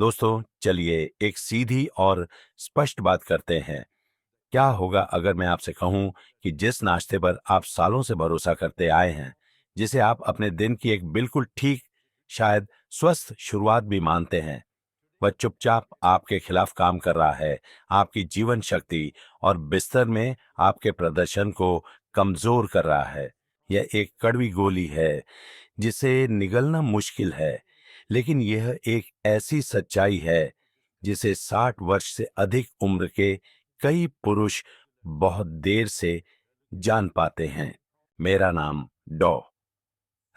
दोस्तों, चलिए एक सीधी और स्पष्ट बात करते हैं। क्या होगा अगर मैं आपसे कहूं कि जिस नाश्ते पर आप सालों से भरोसा करते आए हैं, जिसे आप अपने दिन की एक बिल्कुल ठीक, शायद स्वस्थ शुरुआत भी मानते हैं, वह चुपचाप आपके खिलाफ काम कर रहा है, आपकी जीवन शक्ति और बिस्तर में आपके प्रदर्शन को कमजोर कर रहा है। यह एक कड़वी गोली है जिसे निगलना मुश्किल है, लेकिन यह एक ऐसी सच्चाई है जिसे 60 वर्ष से अधिक उम्र के कई पुरुष बहुत देर से जान पाते हैं। मेरा नाम डॉ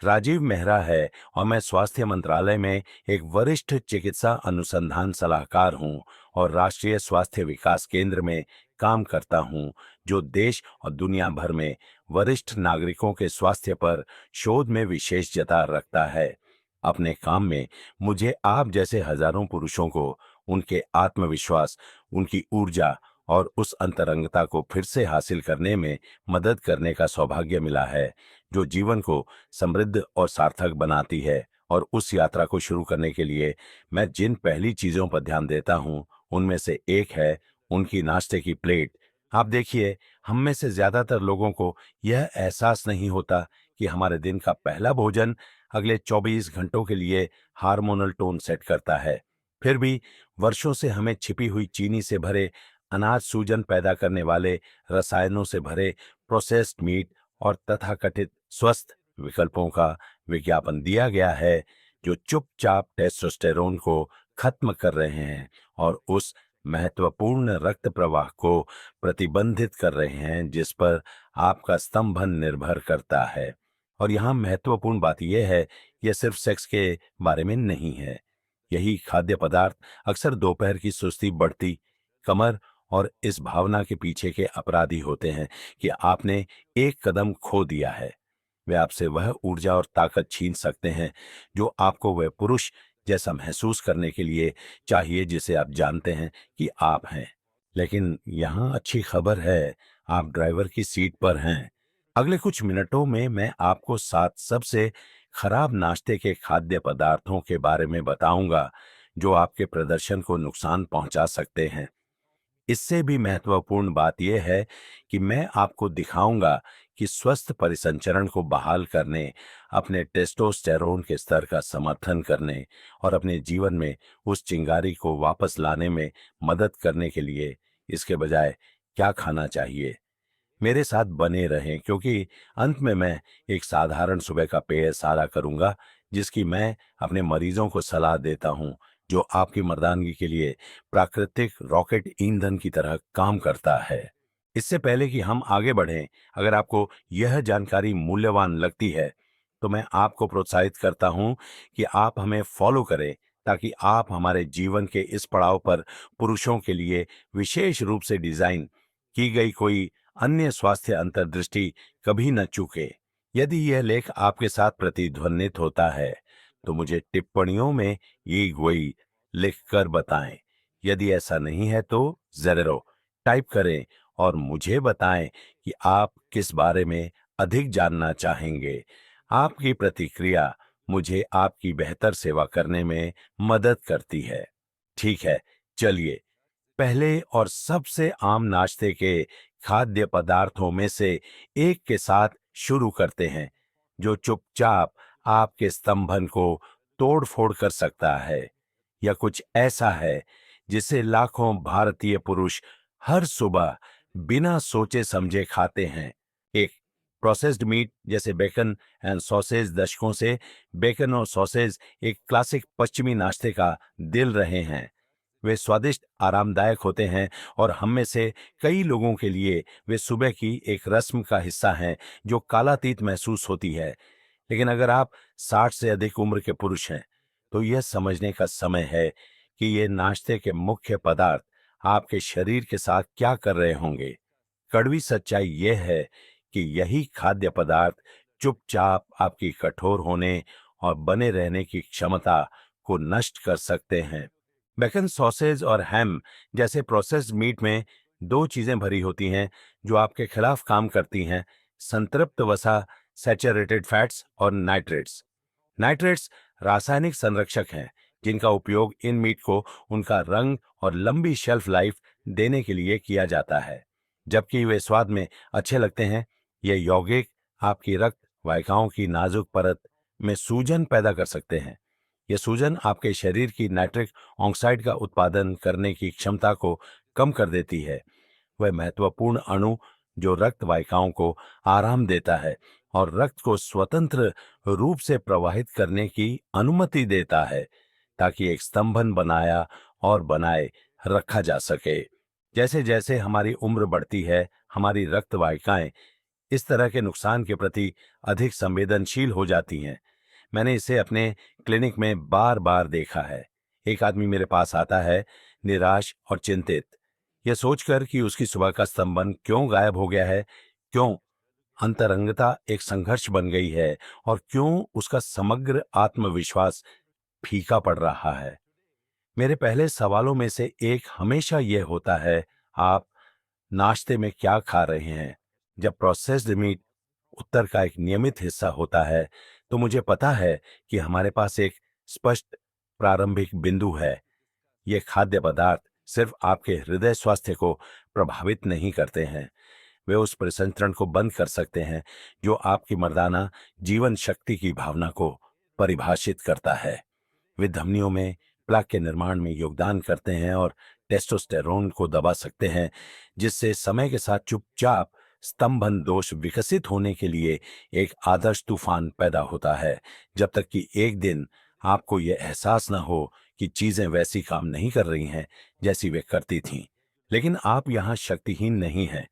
राजीव मेहरा है और मैं स्वास्थ्य मंत्रालय में एक वरिष्ठ चिकित्सा अनुसंधान सलाहकार हूं और राष्ट्रीय स्वास्थ्य विकास केंद्र में काम करता हूं, जो देश और दुनिया भर में वरिष्ठ नागरिकों के स्वास्थ्य पर शोध में विशेष जता रखता है। अपने काम में मुझे आप जैसे हजारों पुरुषों को उनके आत्मविश्वास, उनकी ऊर्जा और उस अंतरंगता को फिर से हासिल करने में मदद करने का सौभाग्य मिला है, जो जीवन को समृद्ध और सार्थक बनाती है। और उस यात्रा को शुरू करने के लिए मैं जिन पहली चीजों पर ध्यान देता हूं, उनमें से एक है उनकी नाश्ते की प्लेट। आप देखिए, हम में से ज्यादातर लोगों को यह एहसास नहीं होता कि हमारे दिन का पहला भोजन अगले 24 घंटों के लिए हार्मोनल टोन सेट करता है। फिर भी वर्षों से हमें छिपी हुई चीनी से भरे, अनाज सूजन पैदा करने वाले, रसायनों से भरे प्रोसेस्ड मीट और तथाकथित स्वस्थ विकल्पों का विज्ञापन दिया गया है, जो चुपचाप टेस्टोस्टेरोन को खत्म कर रहे हैं और उस महत्वपूर्ण रक्त प्रवाह को प्रतिबंधित कर रहे हैं जिस पर आपका स्तंभन निर्भर करता है। और यहाँ महत्वपूर्ण बात यह है, यह सिर्फ सेक्स के बारे में नहीं है। यही खाद्य पदार्थ अक्सर दोपहर की सुस्ती, बढ़ती कमर और इस भावना के पीछे के अपराधी होते हैं कि आपने एक कदम खो दिया है। वे आपसे वह ऊर्जा और ताकत छीन सकते हैं जो आपको वह पुरुष जैसा महसूस करने के लिए चाहिए जिसे आप जानते हैं कि आप हैं। लेकिन यहाँ अच्छी खबर है, आप ड्राइवर की सीट पर हैं। अगले कुछ मिनटों में मैं आपको 7 सबसे खराब नाश्ते के खाद्य पदार्थों के बारे में बताऊंगा जो आपके प्रदर्शन को नुकसान पहुंचा सकते हैं। इससे भी महत्वपूर्ण बात यह है कि मैं आपको दिखाऊंगा कि स्वस्थ परिसंचरण को बहाल करने, अपने टेस्टोस्टेरोन के स्तर का समर्थन करने और अपने जीवन में उस चिंगारी को वापस लाने में मदद करने के लिए इसके बजाय क्या खाना चाहिए। मेरे साथ बने रहें, क्योंकि अंत में मैं एक साधारण सुबह का पेय साझा करूंगा जिसकी मैं अपने मरीजों को सलाह देता हूं, जो आपकी मर्दानगी के लिए प्राकृतिक रॉकेट ईंधन की तरह काम करता है। इससे पहले कि हम आगे बढ़ें, अगर आपको यह जानकारी मूल्यवान लगती है तो मैं आपको प्रोत्साहित करता हूं कि आप हमें फॉलो करें, ताकि आप हमारे जीवन के इस पड़ाव पर पुरुषों के लिए विशेष रूप से डिजाइन की गई कोई अन्य स्वास्थ्य अंतर्दृष्टि कभी न चूके। यदि यह लेख आपके साथ प्रतिध्वनित होता है तो मुझे टिप्पणियों में ये वही लिख कर बताएं। यदि ऐसा नहीं है तो जरूर टाइप करें और मुझे बताएं कि आप किस बारे में अधिक जानना चाहेंगे। आपकी प्रतिक्रिया मुझे आपकी बेहतर सेवा करने में मदद करती है। ठीक है, चलिए पहले और सबसे आम नाश्ते के खाद्य पदार्थों में से एक के साथ शुरू करते हैं, जो चुपचाप आपके स्तंभन को तोड़-फोड़ कर सकता है। यह कुछ ऐसा है जिसे लाखों भारतीय पुरुष हर सुबह बिना सोचे समझे खाते हैं। एक प्रोसेस्ड मीट जैसे बेकन एंड सॉसेज दशकों से बेकन और सॉसेज एक क्लासिक पश्चिमी नाश्ते का दिल रहे हैं। वे स्वादिष्ट, आरामदायक होते हैं और हम में से कई लोगों के लिए वे सुबह की एक रस्म का हिस्सा हैं जो कालातीत महसूस होती है। लेकिन अगर आप 60 से अधिक उम्र के पुरुष हैं, तो यह समझने का समय है कि ये नाश्ते के मुख्य पदार्थ आपके शरीर के साथ क्या कर रहे होंगे। कड़वी सच्चाई यह है कि यही खाद्य पदार्थ चुपचाप आपकी कठोर होने और बने रहने की क्षमता को नष्ट कर सकते हैं। बेकन, सॉसेज और हैम जैसे प्रोसेस्ड मीट में दो चीजें भरी होती हैं जो आपके खिलाफ काम करती हैं: संतृप्त वसा, सैचुरेटेड फैट्स और नाइट्रेट्स। नाइट्रेट्स रासायनिक संरक्षक हैं जिनका उपयोग इन मीट को उनका रंग और लंबी शेल्फ लाइफ देने के लिए किया जाता है। जबकि वे स्वाद में अच्छे लगते हैं, ये यौगिक आपकी रक्त वाहिकाओं की नाजुक परत में सूजन पैदा कर सकते हैं। ये सूजन आपके शरीर की नाइट्रिक ऑक्साइड का उत्पादन करने की क्षमता को कम कर देती है। वह महत्वपूर्ण अणु जो रक्त वाहिकाओं को आराम देता है और रक्त को स्वतंत्र रूप से प्रवाहित करने की अनुमति देता है, ताकि एक स्तंभन बनाया और बनाए रखा जा सके। जैसे जैसे हमारी उम्र बढ़ती है, हमारी रक्त वाहिकाएं इस तरह के नुकसान के प्रति अधिक संवेदनशील हो जाती हैं। मैंने इसे अपने क्लिनिक में बार बार देखा है। एक आदमी मेरे पास आता है, निराश और चिंतित, यह सोचकर कि उसकी सुबह का स्तंभन क्यों गायब हो गया है, क्यों अंतरंगता एक संघर्ष बन गई है और क्यों उसका समग्र आत्मविश्वास फीका पड़ रहा है। मेरे पहले सवालों में से एक हमेशा यह होता है, आप नाश्ते में क्या खा रहे हैं? जब प्रोसेस्ड मीट उत्तर का एक नियमित हिस्सा होता है, तो मुझे पता है कि हमारे पास एक स्पष्ट प्रारंभिक बिंदु है। ये खाद्य पदार्थ सिर्फ आपके हृदय स्वास्थ्य को प्रभावित नहीं करते हैं, वे उस परिसंचरण को बंद कर सकते हैं जो आपकी मर्दाना जीवन शक्ति की भावना को परिभाषित करता है। वे धमनियों में प्लाक के निर्माण में योगदान करते हैं और टेस्टोस्टेरोन को दबा सकते हैं, जिससे समय के साथ चुपचाप स्तंभन दोष विकसित होने के लिए एक आदर्श तूफान पैदा होता है, जब तक कि एक दिन आपको यह एहसास न हो कि चीजें वैसी काम नहीं कर रही हैं जैसी वे करती थीं। लेकिन आप यहां शक्तिहीन नहीं हैं।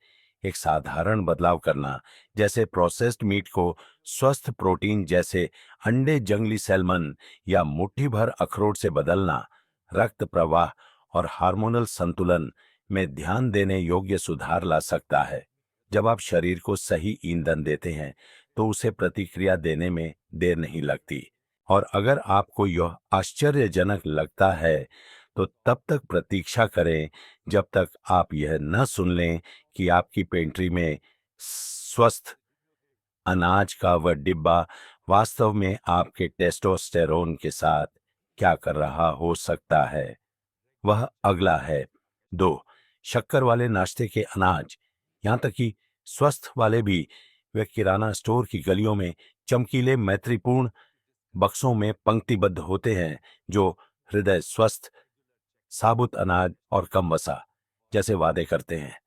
एक साधारण बदलाव करना, जैसे प्रोसेस्ड मीट को स्वस्थ प्रोटीन जैसे अंडे, जंगली सैल्मन या मुट्ठी भर अखरोट से बदलना, रक्त प्रवाह और हार्मोनल संतुलन में ध्यान देने योग्य सुधार ला सकता है। जब आप शरीर को सही ईंधन देते हैं, तो उसे प्रतिक्रिया देने में देर नहीं लगती। और अगर आपको यह आश्चर्यजनक लगता है, तो तब तक प्रतीक्षा करें जब तक आप यह न सुन लें कि आपकी पेंट्री में स्वस्थ अनाज का वह डिब्बा वास्तव में आपके टेस्टोस्टेरोन के साथ क्या कर रहा हो सकता है। वह अगला है। 2, शक्कर वाले नाश्ते के अनाज, यहां तक कि स्वस्थ वाले भी, वे किराना स्टोर की गलियों में चमकीले मैत्रीपूर्ण बक्सों में पंक्तिबद्ध होते हैं, जो हृदय स्वस्थ साबुत अनाज और कम वसा जैसे वादे करते हैं।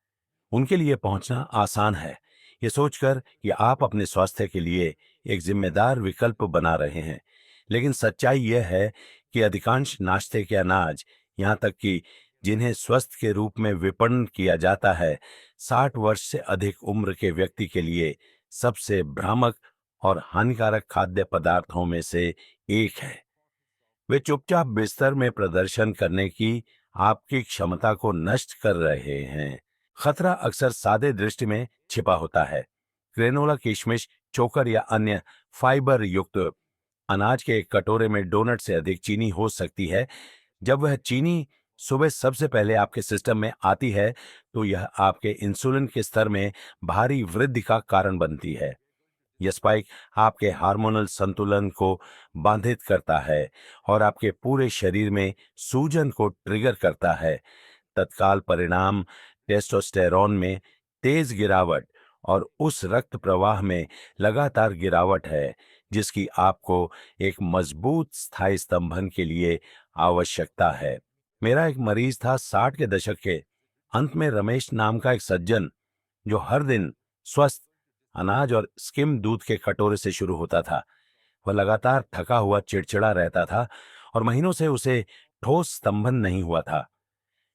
उनके लिए पहुंचना आसान है, ये सोचकर कि आप अपने स्वास्थ्य के लिए एक जिम्मेदार विकल्प बना रहे हैं। लेकिन सच्चाई यह है कि अधिकांश नाश्ते के अनाज, यहां तक कि जिन्हें स्वस्थ के रूप में विपणन किया जाता है, 60 वर्ष से अधिक उम्र के व्यक्ति के लिए सबसे भ्रामक और हानिकारक खाद्य पदार्थों में से एक है। वे चुपचाप बिस्तर में प्रदर्शन करने की आपकी क्षमता को नष्ट कर रहे हैं। खतरा अक्सर सादे दृष्टि में छिपा होता है। ग्रेनोला, किशमिश, चोकर या अन्य फाइबर युक्त अनाज के एक कटोरे में डोनट से अधिक चीनी हो सकती है। जब वह चीनी सुबह सबसे पहले आपके सिस्टम में आती है, तो यह आपके इंसुलिन के स्तर में भारी वृद्धि का कारण बनती है। यह स्पाइक आपके हार्मोनल संतुलन को बाधित करता है और आपके पूरे शरीर में सूजन को ट्रिगर करता है। तत्काल परिणाम टेस्टोस्टेरोन में तेज गिरावट और उस रक्त प्रवाह में लगातार गिरावट है, जिसकी आपको एक मजबूत स्थायी स्तंभन के लिए आवश्यकता है। मेरा एक मरीज था, 60 के दशक के अंत में, रमेश नाम का एक सज्जन, जो हर दिन स्वस्थ अनाज और स्किम दूध के कटोरे से शुरू होता था। वह लगातार थका हुआ, चिड़चिड़ा रहता था और महीनों से उसे ठोस स्तंभन नहीं हुआ था।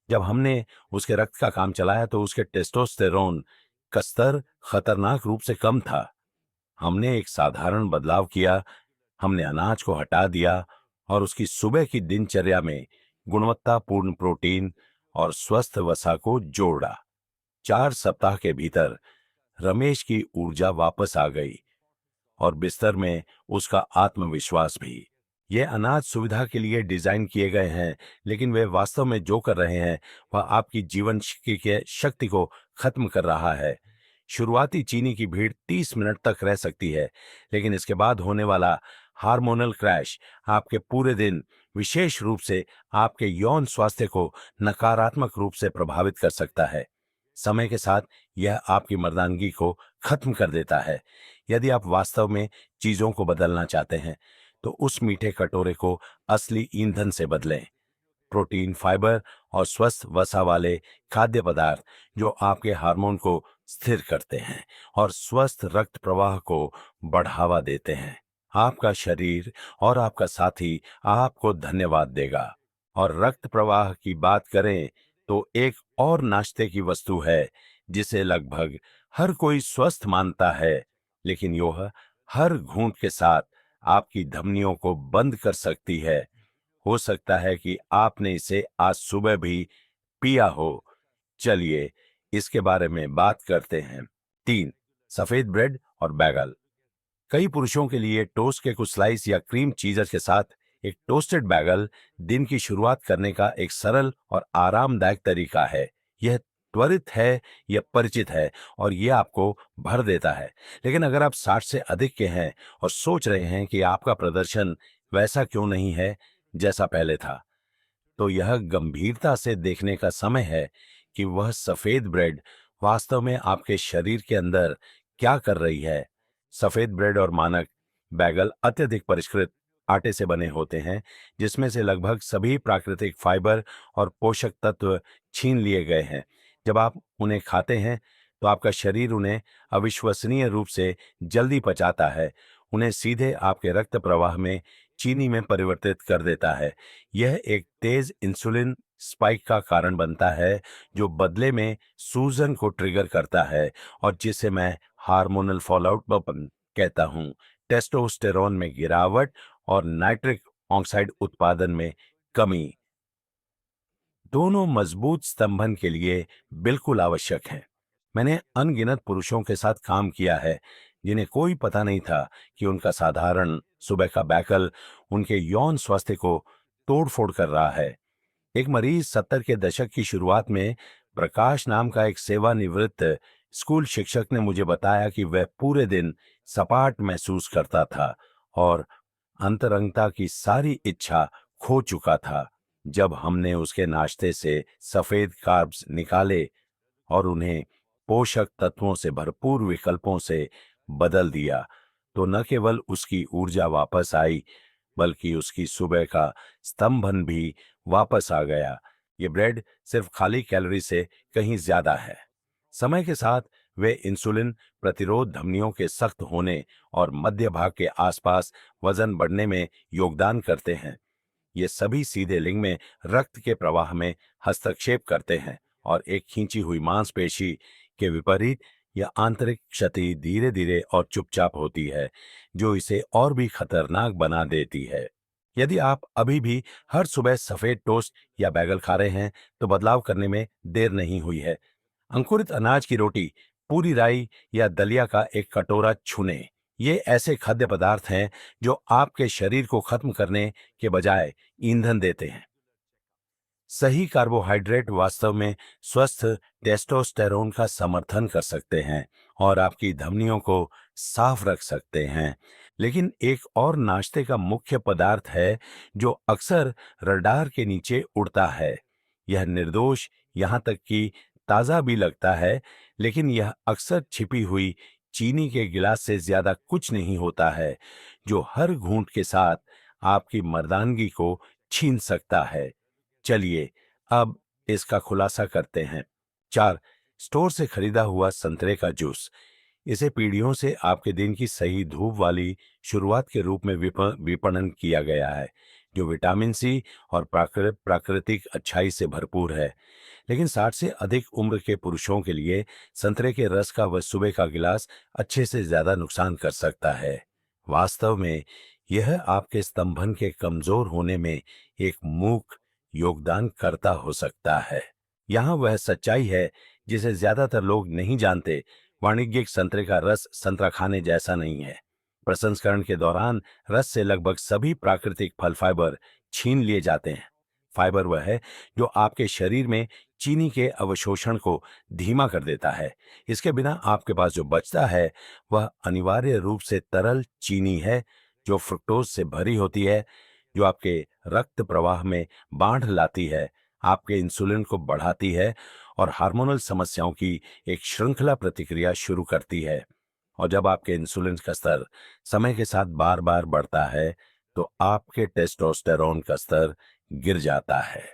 जब हमने उसके रक्त का काम चलाया, तो उसके टेस्टोस्टेरोन का स्तर खतरनाक रूप से कम था। हमने एक साधारण बदलाव किया। हमने अनाज को हटा दिया और उसकी सुबह की दिनचर्या में गुणवत्तापूर्ण प्रोटीन और स्वस्थ वसा को जोड़ा। 4 सप्ताह के भीतर रमेश की ऊर्जा वापस आ गई और बिस्तर में उसका आत्मविश्वास भी। ये अनाज सुविधा के लिए डिजाइन किए गए हैं, लेकिन वे वास्तव में जो कर रहे हैं, वह आपकी जीवन की शक्ति को खत्म कर रहा है। शुरुआती चीनी की भीड़ 30 मिनट तक रह सकती है, लेकिन इसके बाद होने वाला हार्मोनल क्रैश आपके पूरे दिन विशेष रूप से आपके यौन स्वास्थ्य को नकारात्मक रूप से प्रभावित कर सकता है। समय के साथ यह आपकी मर्दानगी को खत्म कर देता है। यदि आप वास्तव में चीजों को बदलना चाहते हैं तो उस मीठे कटोरे को असली ईंधन से बदलें। प्रोटीन, फाइबर और स्वस्थ वसा वाले खाद्य पदार्थ जो आपके हार्मोन को स्थिर करते हैं और स्वस्थ रक्त प्रवाह को बढ़ावा देते हैं। आपका शरीर और आपका साथी आपको धन्यवाद देगा। और रक्त प्रवाह की बात करें तो एक और नाश्ते की वस्तु है जिसे लगभग हर कोई स्वस्थ मानता है, लेकिन यह हर घूंट के साथ आपकी धमनियों को बंद कर सकती है। हो सकता है कि आपने इसे आज सुबह भी पिया हो। चलिए इसके बारे में बात करते हैं। 3, सफेद ब्रेड और बैगल। कई पुरुषों के लिए टोस्ट के कुछ स्लाइस या क्रीम चीजर के साथ एक टोस्टेड बैगल दिन की शुरुआत करने का एक सरल और आरामदायक तरीका है। यह त्वरित है, यह परिचित है और यह आपको भर देता है। लेकिन अगर आप 60 से अधिक के हैं और सोच रहे हैं कि आपका प्रदर्शन वैसा क्यों नहीं है जैसा पहले था, तो यह गंभीरता से देखने का समय है कि वह सफेद ब्रेड वास्तव में आपके शरीर के अंदर क्या कर रही है। सफेद ब्रेड और मानक बैगल अत्यधिक परिष्कृत आटे से बने होते हैं, जिसमें से लगभग सभी प्राकृतिक फाइबर और पोषक तत्व छीन लिए गए हैं। जब आप उन्हें खाते हैं तो आपका शरीर उन्हें अविश्वसनीय रूप से जल्दी पचाता है, उन्हें सीधे आपके रक्त प्रवाह में चीनी में परिवर्तित कर देता है। यह एक तेज इंसुलिन स्पाइक का कारण बनता है, जो बदले में सूजन को ट्रिगर करता है और जिसे मैं हार्मोनल फॉलआउट कहता हूं। टेस्टोस्टेरोन में गिरावट और नाइट्रिक ऑक्साइड उत्पादन में कमी दोनों मजबूत स्तंभन के लिए बिल्कुल आवश्यक हैं। मैंने अनगिनत पुरुषों के साथ काम किया है जिन्हें कोई पता नहीं था कि उनका साधारण सुबह का बैकल उनके यौन स्वास्थ्य को तोड़फोड़ कर रहा है। एक मरीज 70 के दशक की शुरुआत में प्रकाश नाम का एक सेवानिवृत्त स्कूल शिक्षक ने मुझे बताया कि वह पूरे दिन सपाट महसूस करता था और अंतरंगता की सारी इच्छा खो चुका था। जब हमने उसके नाश्ते से सफेद कार्ब्स निकाले और उन्हें पोषक तत्वों से भरपूर विकल्पों से बदल दिया, तो न केवल उसकी ऊर्जा वापस आई, बल्कि उसकी सुबह का स्तंभन भी वापस आ गया। ये ब्रेड सिर्फ खाली कैलोरी से कहीं ज्यादा है। समय के साथ वे इंसुलिन प्रतिरोध, धमनियों के सख्त होने और मध्य भाग के आसपास वजन बढ़ने में योगदान करते हैं। ये सभी सीधे लिंग में रक्त के प्रवाह में हस्तक्षेप करते हैं और एक खींची हुई मांसपेशी के विपरीत यह आंतरिक क्षति धीरे धीरे और चुपचाप होती है, जो इसे और भी खतरनाक बना देती है। यदि आप अभी भी हर सुबह सफेद टोस्ट या बैगल खा रहे हैं तो बदलाव करने में देर नहीं हुई है। अंकुरित अनाज की रोटी, पूरी राई या दलिया का एक कटोरा छूने। ये ऐसे खाद्य पदार्थ हैं जो आपके शरीर को खत्म करने के बजाय ईंधन देते हैं। सही कार्बोहाइड्रेट वास्तव में स्वस्थ टेस्टोस्टेरोन का समर्थन कर सकते हैं और आपकी धमनियों को साफ रख सकते हैं। लेकिन एक और नाश्ते का मुख्य पदार्थ है जो अक्सर रडार के नीचे उड़ता है। यह निर्दोष, यहां तक कि ताजा भी लगता है, लेकिन यह अक्सर छिपी हुई चीनी के गिलास से ज्यादा कुछ नहीं होता है, जो हर घूंट के साथ आपकी मर्दानगी को छीन सकता है। चलिए अब इसका खुलासा करते हैं। 4, स्टोर से खरीदा हुआ संतरे का जूस। इसे पीढ़ियों से आपके दिन की सही धूप वाली शुरुआत के रूप में विपणन किया गया है, जो विटामिन सी और प्राकृतिक अच्छाई से भरपूर है। लेकिन 60 से अधिक उम्र के पुरुषों के लिए संतरे के रस का वह सुबह का गिलास अच्छे से ज्यादा नुकसान कर सकता है। वास्तव में यह आपके स्तंभन के कमजोर होने में एक मूक योगदान करता हो सकता है। यहाँ वह सच्चाई है जिसे ज्यादातर लोग नहीं जानते। वाणिज्यिक संतरे का रस संतरा खाने जैसा नहीं है। प्रसंस्करण के दौरान रस से लगभग सभी प्राकृतिक फल फाइबर छीन लिए जाते हैं। फाइबर वह है जो आपके शरीर में चीनी के अवशोषण को धीमा कर देता है। इसके बिना आपके पास जो बचता है वह अनिवार्य रूप से तरल चीनी है, जो फ्रुक्टोज से भरी होती है, जो आपके रक्त प्रवाह में बाढ़ लाती है, आपके इंसुलिन को बढ़ाती है और हार्मोनल समस्याओं की एक श्रृंखला प्रतिक्रिया शुरू करती है। और जब आपके इंसुलिन का स्तर समय के साथ बार बार बढ़ता है, तो आपके टेस्टोस्टेरोन का स्तर गिर जाता है।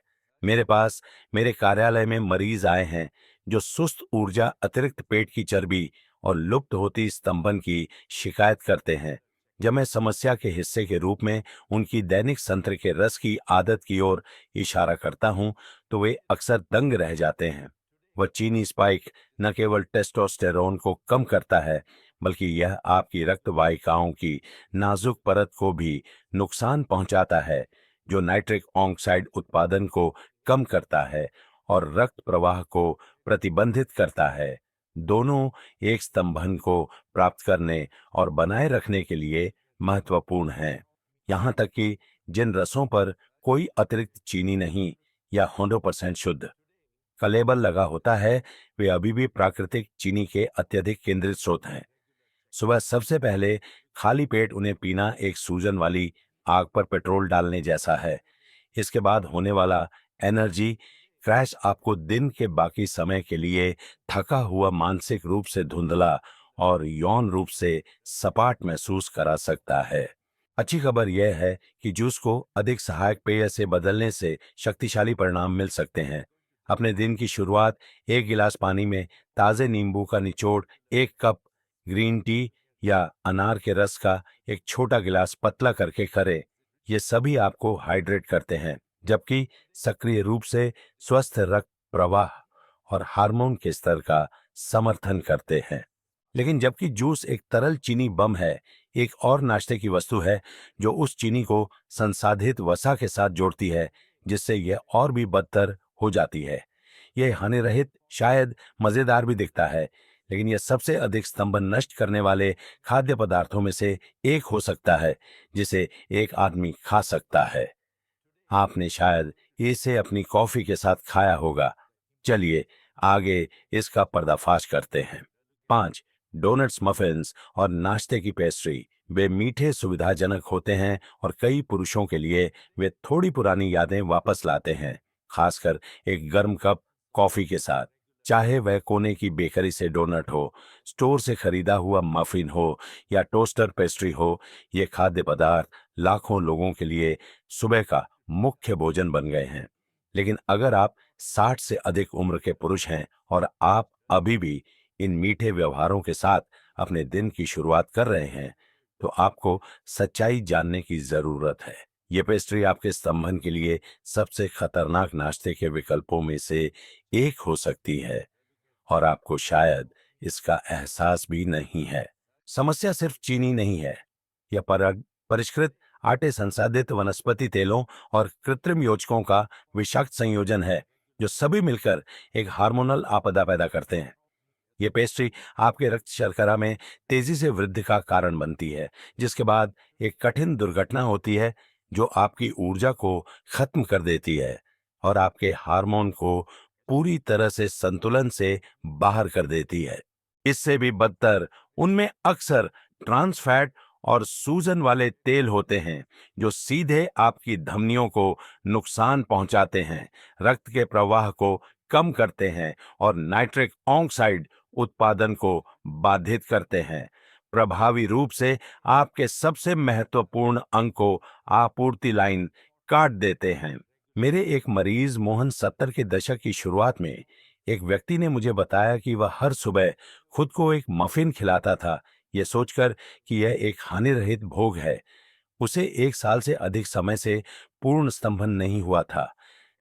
मेरे पास मेरे कार्यालय में मरीज आए हैं जो सुस्त ऊर्जा, अतिरिक्त पेट की चर्बी और लुप्त होती स्तंभन की शिकायत करते हैं। जब मैं समस्या के हिस्से के रूप में उनकी दैनिक संत्र के रस की आदत की ओर इशारा करता हूं, तो वे अक्सर दंग रह जाते हैं। वह चीनी स्पाइक न केवल टेस्टोस्टेरोन को कम करता है, बल्कि यह आपकी रक्त वाहिकाओं की नाजुक परत को भी नुकसान पहुंचाता है, जो नाइट्रिक ऑक्साइड उत्पादन को कम करता है और रक्त प्रवाह को प्रतिबंधित करता है। दोनों एक स्तंभन को प्राप्त करने और बनाए रखने के लिए महत्वपूर्ण हैं। यहाँ तक कि जिन रसों पर कोई अतिरिक्त चीनी नहीं या 100% शुद्ध का लेबल लगा होता है, वे अभी भी प्राकृतिक चीनी के अत्यधिक केंद्रित स्रोत हैं। सुबह सबसे पहले खाली पेट उन्हें पीना एक सूजन वाली आग पर पेट्रोल डालने जैसा है। इसके बाद होने वाला एनर्जी क्रैश आपको दिन के बाकी समय के लिए थका हुआ, मानसिक रूप से धुंधला और यौन रूप से सपाट महसूस करा सकता है। अच्छी खबर यह है कि जूस को अधिक सहायक पेय से बदलने से शक्तिशाली परिणाम मिल सकते हैं। अपने दिन की शुरुआत एक गिलास पानी में ताजे नींबू का निचोड़, एक कप ग्रीन टी या अनार के रस का एक छोटा गिलास पतला करके करें। ये सभी आपको हाइड्रेट करते हैं, जबकि सक्रिय रूप से स्वस्थ रक्त प्रवाह और हार्मोन के स्तर का समर्थन करते हैं। लेकिन जबकि जूस एक तरल चीनी बम है, एक और नाश्ते की वस्तु है जो उस चीनी को संसाधित वसा के साथ जोड़ती है, जिससे यह और भी बदतर हो जाती है। यह हानि रहित, शायद मजेदार भी दिखता है, लेकिन यह सबसे अधिक स्तंभन नष्ट करने वाले खाद्य पदार्थों में से एक हो सकता है जिसे एक आदमी खा सकता है। आपने शायद इसे अपनी कॉफी के साथ खाया होगा। चलिए आगे इसका पर्दाफाश करते हैं। 5, डोनट्स, मफिन्स और नाश्ते की पेस्ट्री। वे मीठे, सुविधाजनक होते हैं और कई पुरुषों के लिए वे थोड़ी पुरानी यादें वापस लाते हैं, खासकर एक गर्म कप कॉफी के साथ। चाहे वह कोने की बेकरी से डोनट हो, स्टोर से खरीदा हुआ मफिन हो या टोस्टर पेस्ट्री हो, ये खाद्य पदार्थ लाखों लोगों के लिए सुबह का मुख्य भोजन बन गए हैं। लेकिन अगर आप 60 से अधिक उम्र के पुरुष हैं और आप अभी भी इन मीठे व्यवहारों के साथ अपने दिन की शुरुआत कर रहे हैं, तो आपको सच्चाई जानने की जरूरत है। ये पेस्ट्री आपके स्तंभन के लिए सबसे खतरनाक नाश्ते के विकल्पों में से एक हो सकती है और आपको शायद इसका एहसास भी नहीं है। समस्या सिर्फ चीनी नहीं है। यह परिष्कृत आटे, संसाधित वनस्पति तेलों और कृत्रिम योजकों का विषाक्त संयोजन है, जो सभी मिलकर एक हार्मोनल आपदा पैदा करते हैं। ये पेस्ट्री आपके रक्त शर्करा में तेजी से वृद्धि का कारण बनती है, जिसके बाद एक कठिन दुर्घटना होती है जो आपकी ऊर्जा को खत्म कर देती है और आपके हार्मोन को पूरी तरह से संतुलन से बाहर कर देती है। इससे भी बदतर, उनमें अक्सर ट्रांस फैट और सूजन वाले तेल होते हैं जो सीधे आपकी धमनियों को नुकसान पहुंचाते हैं, रक्त के प्रवाह को कम करते हैं और नाइट्रिक ऑक्साइड उत्पादन को बाधित करते हैं। प्रभावी रूप से आपके सबसे महत्वपूर्ण अंग को आपूर्ति लाइन काट देते हैं। मेरे एक मरीज मोहन 70 के दशक की शुरुआत में एक व्यक्ति ने मुझे बताया कि वह हर सुबह खुद को एक मफिन खिलाता था, यह सोचकर कि यह एक हानि रहित भोग है। उसे 1 साल से अधिक समय से पूर्ण स्तंभन नहीं हुआ था।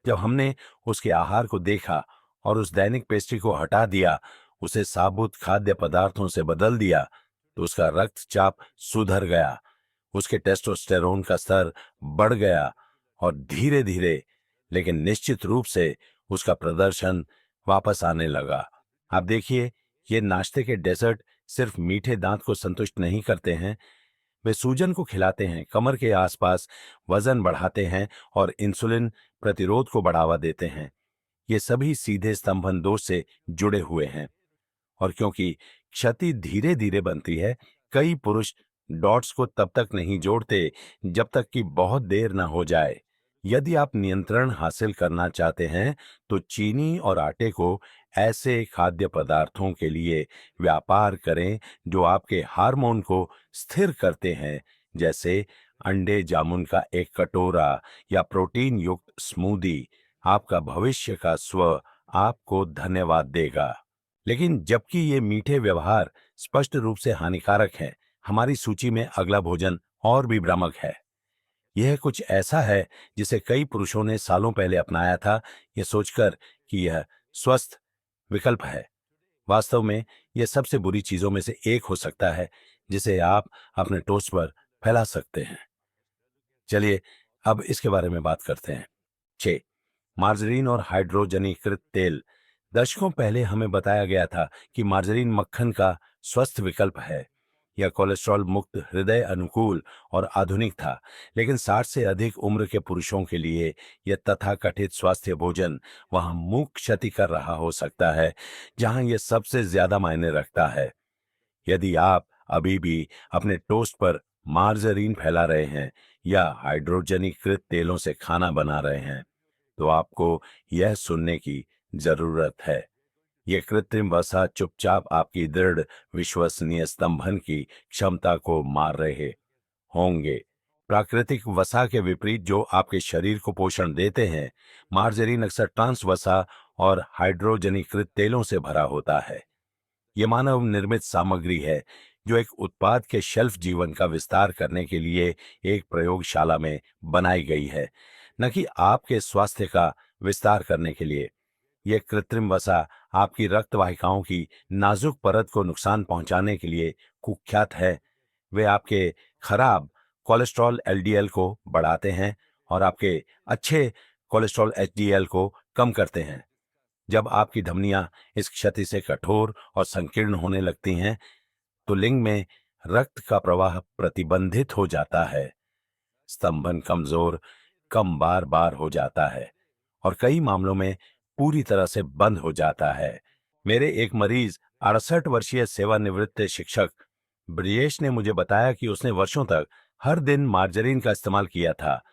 जब हमने उसके आहार को देखा और उस दैनिक पेस्ट्री को हटा दिया, उसे साबुत खाद्य पदार्थों से बदल दिया, तो उसका रक्तचाप सुधर गया, उसके टेस्टोस्टेरोन का स्तर बढ़ गया और धीरे धीरे लेकिन निश्चित रूप से उसका प्रदर्शन वापस आने लगा। आप देखिए, ये नाश्ते के डेजर्ट सिर्फ मीठे दांत को संतुष्ट नहीं करते हैं, वे सूजन को खिलाते हैं, कमर के आसपास वजन बढ़ाते हैं और इंसुलिन प्रतिरोध को बढ़ावा देते हैं। ये सभी सीधे स्तंभन दोष से जुड़े हुए हैं और क्योंकि क्षति धीरे धीरे बनती है, कई पुरुष डॉट्स को तब तक नहीं जोड़ते जब तक कि बहुत देर न हो जाए। यदि आप नियंत्रण हासिल करना चाहते हैं तो चीनी और आटे को ऐसे खाद्य पदार्थों के लिए व्यापार करें जो आपके हार्मोन को स्थिर करते हैं, जैसे अंडे जामुन का एक कटोरा या प्रोटीन युक्त स्मूदी। आपका भविष्य का स्व आपको धन्यवाद देगा। लेकिन जबकि ये मीठे व्यवहार स्पष्ट रूप से हानिकारक हैं, हमारी सूची में अगला भोजन और भी भ्रामक है। यह कुछ ऐसा है जिसे कई पुरुषों ने सालों पहले अपनाया था, ये सोचकर कि यह स्वस्थ विकल्प है। वास्तव में यह सबसे बुरी चीजों में से एक हो सकता है जिसे आप अपने टोस्ट पर फैला सकते हैं। चलिए अब इसके बारे में बात करते हैं। 6. मार्जरीन और हाइड्रोजनीकृत तेल। दशकों पहले हमें बताया गया था कि मार्जरीन मक्खन का स्वस्थ विकल्प है। यह कोलेस्ट्रॉल मुक्त, हृदय अनुकूल और आधुनिक था, लेकिन 60 से अधिक उम्र के पुरुषों के लिए यह तथाकथित स्वास्थ्य भोजन वहां मुंह क्षति कर रहा हो सकता है जहां यह सबसे ज्यादा मायने रखता है। यदि आप अभी भी अपने टोस्ट पर मार्जरीन फैला रहे हैं या हाइड्रोजनीकृत तेलों से खाना बना रहे हैं, तो आपको यह सुनने की जरूरत है। ये कृत्रिम वसा चुपचाप आपकी दृढ़ विश्वसनीय स्तंभन की क्षमता को मार रहे होंगे। प्राकृतिक वसा के विपरीत जो आपके शरीर को पोषण देते हैं, मार्जरीन अक्सर ट्रांस वसा और हाइड्रोजनीकृत तेलों से भरा होता है। ये मानव निर्मित सामग्री है जो एक उत्पाद के शेल्फ जीवन का विस्तार करने के लिए एक प्रयोगशाला में बनाई गई है, न कि आपके स्वास्थ्य का विस्तार करने के लिए। यह कृत्रिम वसा आपकी रक्त वाहिकाओं की नाजुक परत को नुकसान पहुंचाने के लिए कुख्यात है। वे आपके खराब कोलेस्ट्रॉल एलडीएल को बढ़ाते हैं और आपके अच्छे कोलेस्ट्रॉल एचडीएल को कम करते हैं। जब आपकी धमनियां इस क्षति से कठोर और संकीर्ण होने लगती हैं, तो लिंग में रक्त का प्रवाह प्रतिबंधित हो जाता है। स्तंभन कमजोर, कम बार बार हो जाता है और कई मामलों में पूरी तरह से बंद हो जाता है। मेरे एक मरीज 68 वर्षीय सेवानिवृत्त शिक्षक ब्रिजेश ने मुझे बताया कि उसने वर्षों तक हर दिन मार्जरीन का इस्तेमाल किया था,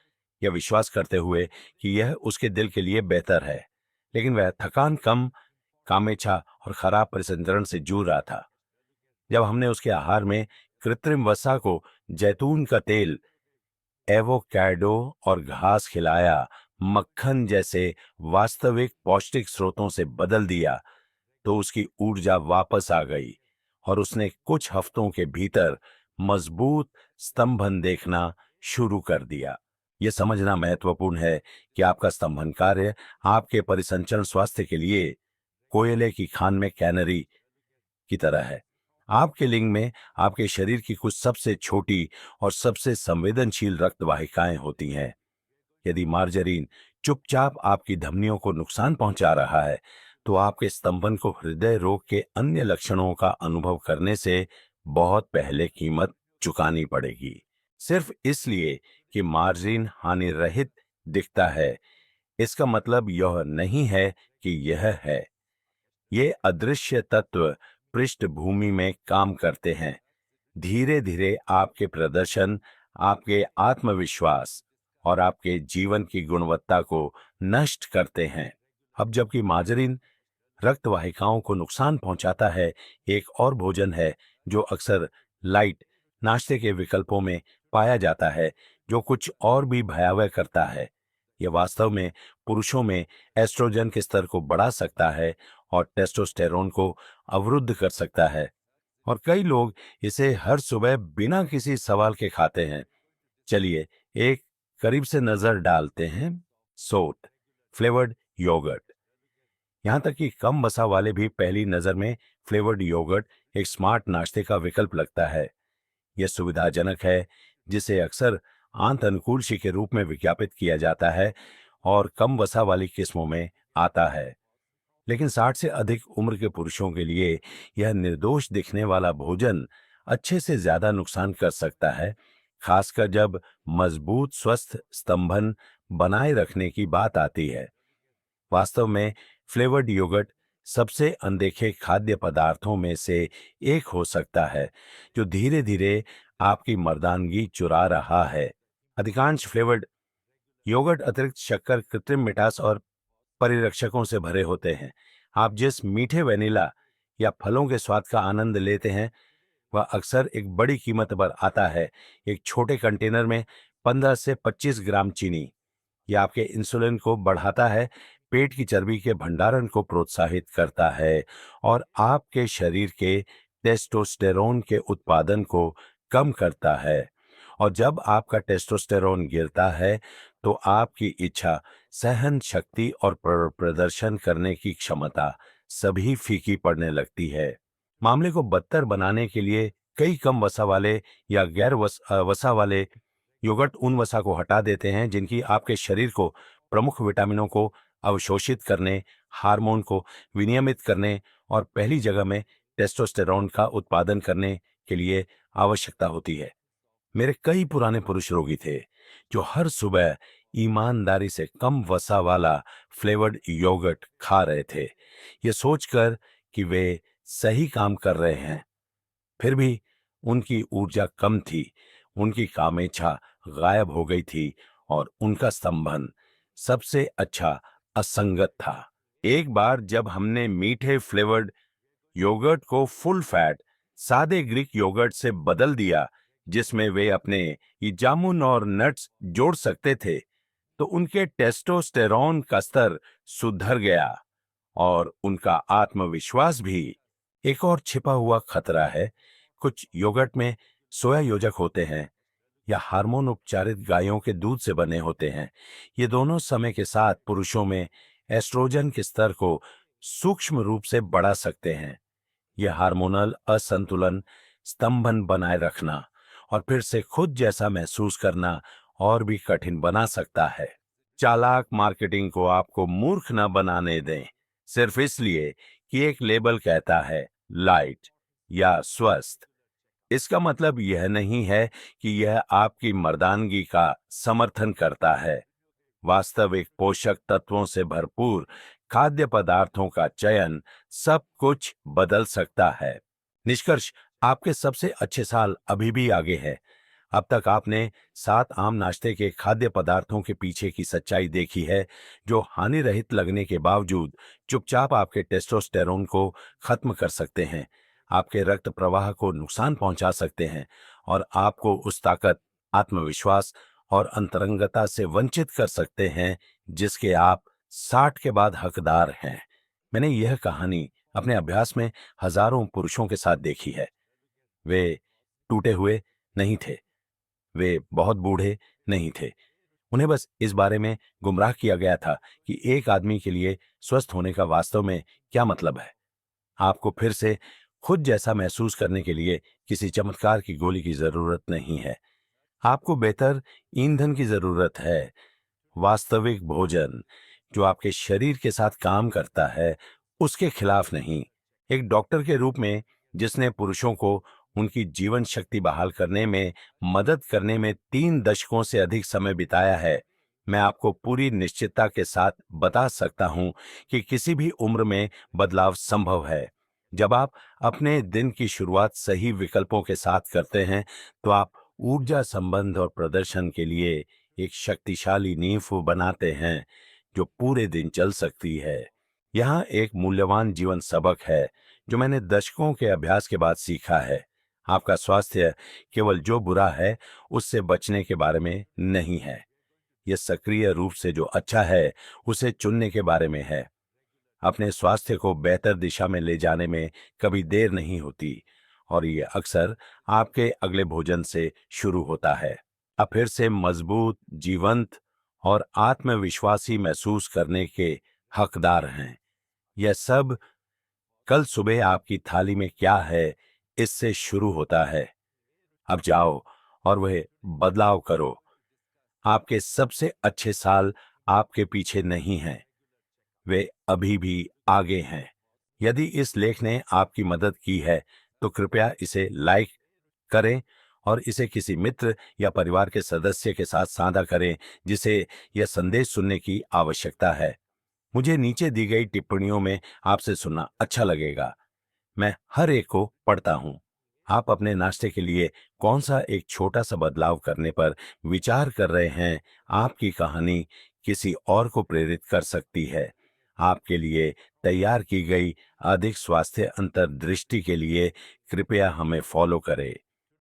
यह विश्वास करते हुए कि यह उसके दिल के लिए बेहतर है। लेकिन वह थकान कम, कामेच्छा और खराब परिसंचरण से जूझ रहा था। जब हमने उसके आहार में कृत्रिम वसा को जैतून का तेल, एवोकैडो और घास खिलाया, मक्खन जैसे वास्तविक पौष्टिक स्रोतों से बदल दिया, तो उसकी ऊर्जा वापस आ गई और उसने कुछ हफ्तों के भीतर मजबूत स्तंभन देखना शुरू कर दिया। यह समझना महत्वपूर्ण है कि आपका स्तंभन कार्य आपके परिसंचरण स्वास्थ्य के लिए कोयले की खान में कैनरी की तरह है। आपके लिंग में आपके शरीर की कुछ सबसे छोटी और सबसे संवेदनशील रक्त वाहिकाएं होती हैं। यदि मार्जरीन चुपचाप आपकी धमनियों को नुकसान पहुंचा रहा है, तो आपके स्तंभन को हृदय रोग के अन्य लक्षणों का अनुभव करने से बहुत पहले कीमत चुकानी पड़ेगी। सिर्फ इसलिए कि मार्जरीन हानि रहित दिखता है, इसका मतलब यह नहीं है कि यह है। ये अदृश्य तत्व पृष्ठभूमि में काम करते हैं, धीरे धीरे आपके प्रदर्शन, आपके आत्मविश्वास और आपके जीवन की गुणवत्ता को नष्ट करते हैं। अब जबकि मार्जरीन रक्त वाहिकाओं को नुकसान पहुंचाता है, एक और भोजन है जो अक्सर लाइट नाश्ते के विकल्पों में पाया जाता है, जो कुछ और भी भयावह करता है। यह वास्तव में पुरुषों में एस्ट्रोजन के स्तर को बढ़ा सकता है और टेस्टोस्टेरोन को अवरुद्ध कर सकता है, और कई लोग इसे हर सुबह बिना किसी सवाल के खाते हैं। चलिए एक करीब से नजर डालते हैं। सोट फ्लेवर्ड योगर्ट। यहां तक कि कम वसा वाले भी पहली नजर में फ्लेवर्ड योगर्ट एक स्मार्ट नाश्ते का विकल्प लगता है। यह सुविधाजनक है, जिसे अक्सर आंत अनुकूलशी के रूप में विज्ञापित किया जाता है और कम वसा वाली किस्मों में आता है। लेकिन 60 से अधिक उम्र के पुरुषों के लिए यह निर्दोष दिखने वाला भोजन अच्छे से ज्यादा नुकसान कर सकता है, खासकर जब मजबूत स्वस्थ स्तंभन बनाए रखने की बात आती है। वास्तव में फ्लेवर्ड योगर्ट सबसे अनदेखे खाद्य पदार्थों में से एक हो सकता है, जो धीरे धीरे आपकी मर्दानगी चुरा रहा है। अधिकांश फ्लेवर्ड योगर्ट अतिरिक्त शक्कर, कृत्रिम मिठास और परिरक्षकों से भरे होते हैं। आप जिस मीठे वेनिला या फलों के स्वाद का आनंद लेते हैं, वह अक्सर एक बड़ी कीमत पर आता है। एक छोटे कंटेनर में 15 से 25 ग्राम चीनी। यह आपके इंसुलिन को बढ़ाता है, पेट की चर्बी के भंडारण को प्रोत्साहित करता है और आपके शरीर के टेस्टोस्टेरोन के उत्पादन को कम करता है। और जब आपका टेस्टोस्टेरोन गिरता है, तो आपकी इच्छा, सहन शक्ति और प्रदर्शन करने की क्षमता सभी फीकी पड़ने लगती है। मामले को बदतर बनाने के लिए कई कम वसा वाले या वसा वाले योगर्ट उन वसा को हटा देते हैं जिनकी आपके शरीर को प्रमुख विटामिनों को अवशोषित करने, हार्मोन को विनियमित करने और पहली जगह में टेस्टोस्टेरोन का उत्पादन करने के लिए आवश्यकता होती है। मेरे कई पुराने पुरुष रोगी थे जो हर सुबह ईमानदारी से कम वसा वाला फ्लेवर्ड योगर्ट खा रहे थे, ये सोचकर कि वे सही काम कर रहे हैं। फिर भी उनकी ऊर्जा कम थी, उनकी कामेच्छा गायब हो गई थी और उनका स्तंभन सबसे अच्छा असंगत था। एक बार जब हमने मीठे फ्लेवर्ड योगर्ट को फुल फैट सादे ग्रीक योगर्ट से बदल दिया, जिसमें वे अपने ये जामुन और नट्स जोड़ सकते थे, तो उनके टेस्टोस्टेरोन का स्तर सुधर गया और उनका आत्मविश्वास भी। एक और छिपा हुआ खतरा है, कुछ योगर्ट में सोया योजक होते हैं या हार्मोन उपचारित गायों के दूध से बने होते हैं। ये दोनों समय के साथ पुरुषों में एस्ट्रोजन के स्तर को सूक्ष्म रूप से बढ़ा सकते हैं। यह हार्मोनल असंतुलन, स्तंभन बनाए रखना और फिर से खुद जैसा महसूस करना और भी कठिन बना सकता है। चालाक मार्केटिंग को आपको मूर्ख न बनाने दें, सिर्फ इसलिए कि एक लेबल कहता है लाइट या स्वस्थ। इसका मतलब यह नहीं है कि यह आपकी मर्दानगी का समर्थन करता है। वास्तविक पोषक तत्वों से भरपूर खाद्य पदार्थों का चयन सब कुछ बदल सकता है। निष्कर्ष, आपके सबसे अच्छे साल अभी भी आगे हैं। अब तक आपने 7 आम नाश्ते के खाद्य पदार्थों के पीछे की सच्चाई देखी है, जो हानि रहित लगने के बावजूद चुपचाप आपके टेस्टोस्टेरोन को खत्म कर सकते हैं, आपके रक्त प्रवाह को नुकसान पहुंचा सकते हैं और आपको उस ताकत, आत्मविश्वास और अंतरंगता से वंचित कर सकते हैं जिसके आप 60 के बाद हकदार हैं। मैंने यह कहानी अपने अभ्यास में हजारों पुरुषों के साथ देखी है। वे टूटे हुए नहीं थे, वे बहुत बूढ़े नहीं थे। उन्हें बस इस बारे में गुमराह किया गया था कि एक आदमी के लिए स्वस्थ होने का वास्तव में क्या मतलब है। आपको फिर से खुद जैसा महसूस करने के लिए किसी चमत्कार की गोली की जरूरत नहीं है। आपको बेहतर ईंधन की जरूरत है, वास्तविक भोजन जो आपके शरीर के साथ काम करता है, उसके खिलाफ नहीं। एक डॉक्टर के रूप में जिसने पुरुषों को उनकी जीवन शक्ति बहाल करने में मदद करने में 3 दशकों से अधिक समय बिताया है, मैं आपको पूरी निश्चितता के साथ बता सकता हूं कि किसी भी उम्र में बदलाव संभव है। जब आप अपने दिन की शुरुआत सही विकल्पों के साथ करते हैं, तो आप ऊर्जा, संबंध और प्रदर्शन के लिए एक शक्तिशाली नींव बनाते हैं जो पूरे दिन चल सकती है। यहाँ एक मूल्यवान जीवन सबक है जो मैंने दशकों के अभ्यास के बाद सीखा है। आपका स्वास्थ्य केवल जो बुरा है उससे बचने के बारे में नहीं है, यह सक्रिय रूप से जो अच्छा है उसे चुनने के बारे में है। अपने स्वास्थ्य को बेहतर दिशा में ले जाने में कभी देर नहीं होती और ये अक्सर आपके अगले भोजन से शुरू होता है। आप फिर से मजबूत, जीवंत और आत्मविश्वासी महसूस करने के हकदार हैं। यह सब कल सुबह आपकी थाली में क्या है, इससे शुरू होता है। अब जाओ और वह बदलाव करो। आपके सबसे अच्छे साल आपके पीछे नहीं हैं, वे अभी भी आगे हैं। यदि इस लेख ने आपकी मदद की है, तो कृपया इसे लाइक करें और इसे किसी मित्र या परिवार के सदस्य के साथ साझा करें जिसे यह संदेश सुनने की आवश्यकता है। मुझे नीचे दी गई टिप्पणियों में आपसे सुनना अच्छा लगेगा। मैं हर एक को पढ़ता हूं। आप अपने नाश्ते के लिए कौन सा एक छोटा सा बदलाव करने पर विचार कर रहे हैं? आपकी कहानी किसी और को प्रेरित कर सकती है। आपके लिए तैयार की गई अधिक स्वास्थ्य अंतर्दृष्टि के लिए कृपया हमें फॉलो करें।